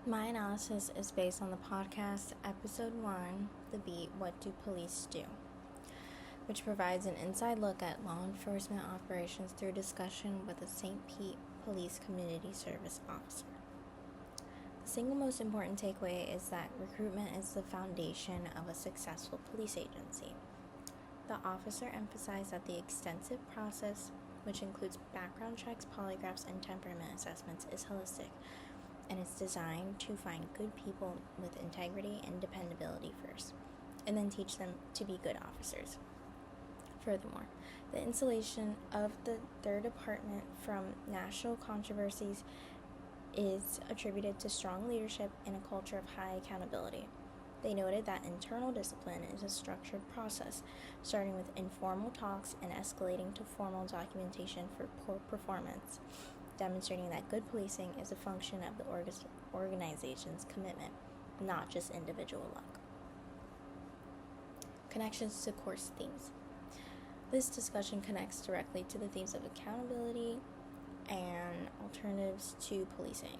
My analysis is based on the podcast Episode 1, The Beat, What Do Police Do?, which provides an inside look at law enforcement operations through discussion with a St. Pete Police Community Service officer. The single most important takeaway is that recruitment is the foundation of a successful police agency. The officer emphasized that the extensive process, which includes background checks, polygraphs, and temperament assessments, is holistic, and it's designed to find good people with integrity and dependability first, and then teach them to be good officers. Furthermore, the insulation of the third department from national controversies is attributed to strong leadership and a culture of high accountability. They noted that internal discipline is a structured process, starting with informal talks and escalating to formal documentation for poor performance, demonstrating that good policing is a function of the organization's commitment, not just individual luck. Connections to course themes. This discussion connects directly to the themes of accountability and alternatives to policing.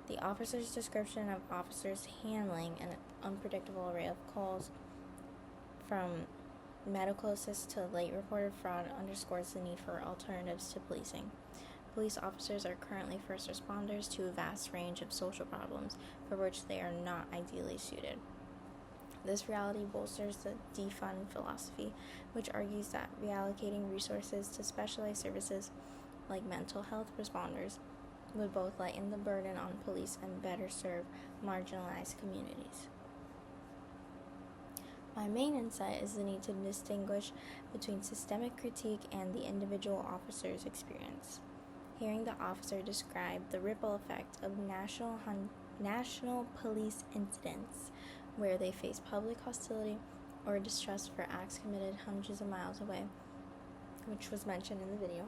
The officer's description of officers handling an unpredictable array of calls, from medical assist to late reported fraud, underscores the need for alternatives to policing. Police officers are currently first responders to a vast range of social problems for which they are not ideally suited. This reality bolsters the defund philosophy, which argues that reallocating resources to specialized services like mental health responders would both lighten the burden on police and better serve marginalized communities. My main insight is the need to distinguish between systemic critique and the individual officer's experience. Hearing the officer describe the ripple effect of national police incidents where they face public hostility or distrust for acts committed hundreds of miles away, which was mentioned in the video,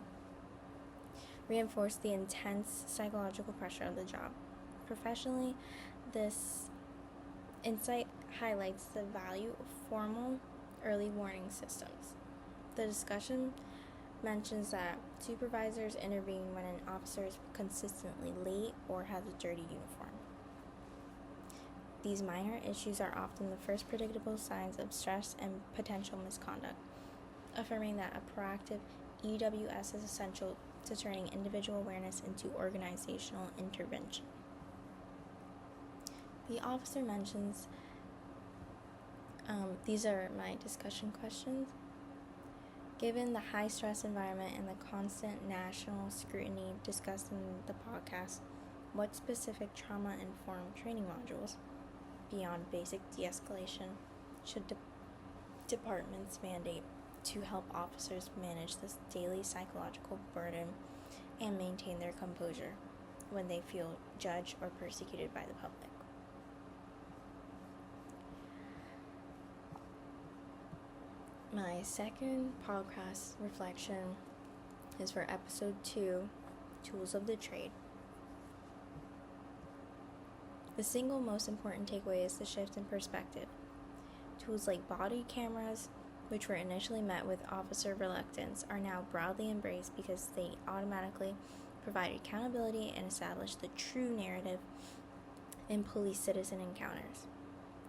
reinforced the intense psychological pressure of the job. Professionally, this insight highlights the value of formal early warning systems. The discussion mentions that supervisors intervene when an officer is consistently late or has a dirty uniform. These minor issues are often the first predictable signs of stress and potential misconduct, affirming that a proactive EWS is essential to turning individual awareness into organizational intervention. The officer mentions, these are my discussion questions. Given the high stress environment and the constant national scrutiny discussed in the podcast, what specific trauma-informed training modules, beyond basic de-escalation, should departments mandate to help officers manage this daily psychological burden and maintain their composure when they feel judged or persecuted by the public? My second podcast reflection is for Episode 2, Tools of the Trade. The single most important takeaway is the shift in perspective. Tools like body cameras, which were initially met with officer reluctance, are now broadly embraced because they automatically provide accountability and establish the true narrative in police-citizen encounters.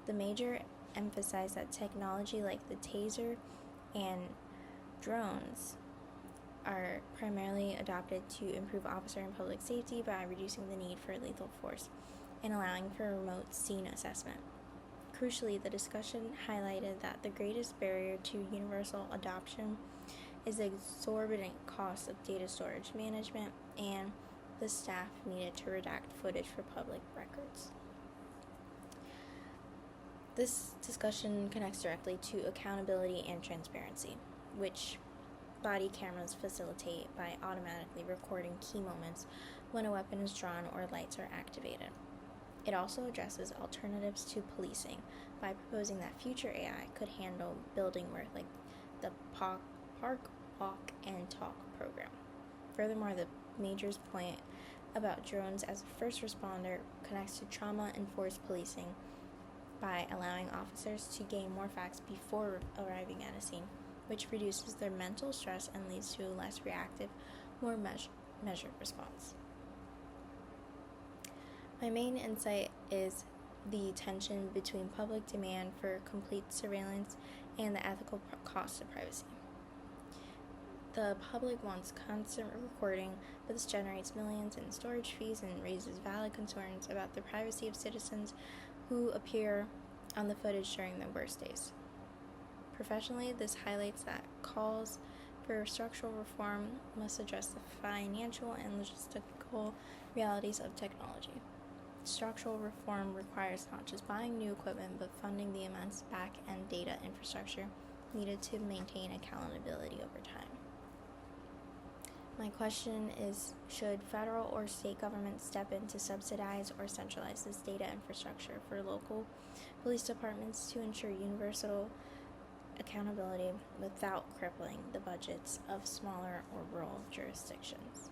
The major emphasize that technology like the taser and drones are primarily adopted to improve officer and public safety by reducing the need for lethal force and allowing for remote scene assessment. Crucially, the discussion highlighted that the greatest barrier to universal adoption is the exorbitant cost of data storage management and the staff needed to redact footage for public records. This discussion connects directly to accountability and transparency, which body cameras facilitate by automatically recording key moments when a weapon is drawn or lights are activated. It also addresses alternatives to policing by proposing that future AI could handle building work like the Park, Walk, and Talk program. Furthermore, the major's point about drones as a first responder connects to trauma-enforced policing by allowing officers to gain more facts before arriving at a scene, which reduces their mental stress and leads to a less reactive, more measured response. My main insight is the tension between public demand for complete surveillance and the ethical cost of privacy. The public wants constant recording, but this generates millions in storage fees and raises valid concerns about the privacy of citizens who appear on the footage during their worst days. Professionally, this highlights that calls for structural reform must address the financial and logistical realities of technology. Structural reform requires not just buying new equipment, but funding the immense back-end data infrastructure needed to maintain accountability over time. My question is, should federal or state governments step in to subsidize or centralize this data infrastructure for local police departments to ensure universal accountability without crippling the budgets of smaller or rural jurisdictions?